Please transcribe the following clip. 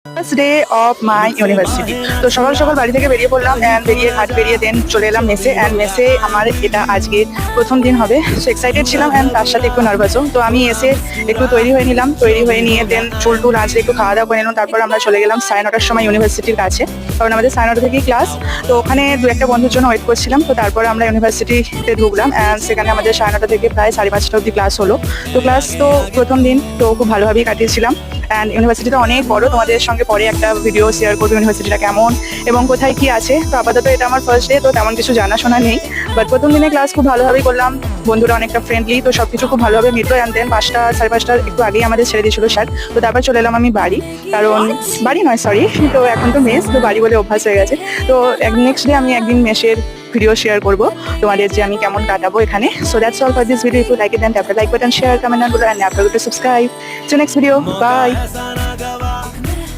First day of my university. তো সকাল সকাল বাড়ি থেকে বেরিয়ে পড়লাম অ্যান্ড ঘাট বেরিয়ে দেন চলে এলাম মেসে। অ্যান্ড মেসে আমার এটা আজকে প্রথম দিন হবে, সো এক্সাইটেড ছিলাম অ্যান্ড তার সাথে একটু নার্ভাসও। তো আমি এসে একটু তৈরি হয়ে নিলাম, তৈরি হয়ে নিয়ে দেন চুল টুল আজকে একটু খাওয়া দাওয়া করে নিলাম। তারপর আমরা চলে গেলাম 9:30টার সময় ইউনিভার্সিটির কাছে, কারণ আমাদের 9:30 থেকেই ক্লাস। তো ওখানে দু একটা বন্ধুর জন্য ওয়েট করছিলাম। তো তারপর আমরা ইউনিভার্সিটিতে ঢুকলাম অ্যান্ড সেখানে আমাদের 9:30 থেকে প্রায় 5:30 অবধি ক্লাস হলো। তো ক্লাস তো প্রথম দিন তো খুব ভালোভাবেই কাটিয়েছিলাম। অ্যান্ড ইউনিভার্সিটিটা অনেক বড়, তোমাদের সঙ্গে পরে একটা ভিডিও শেয়ার করবো ইউনিভার্সিটিটা কেমন এবং কোথায় কি আছে। তো আপাতত এটা আমার ফার্স্ট ডে, তো তেমন কিছু জানাশোনা নেই, বাট প্রথম দিনে ক্লাস খুব ভালোভাবেই করলাম। বন্ধুরা অনেকটা ফ্রেন্ডলি, তো সবকিছু খুব ভালোভাবে মিটলো। অ্যান্ড দেন 5টা 5:30টার একটু আগেই আমাদের ছেড়ে দিয়েছিল স্যার। তো তারপর চলে এলাম আমি বাড়ি, কারণ বাড়ি নয় সরি, তো এখন তো মেস, তো বাড়ি বলে অভ্যাস হয়ে গেছে। তো নেক্সট ডে আমি একদিন মেসের ভিডিও শেয়ার করবো তোমাদের যে আমি কেমন কাটাবো এখানে। So that's all for this video. If you like it then tap the like button, share, comment, and don't forget to subscribe. See you next video. Bye.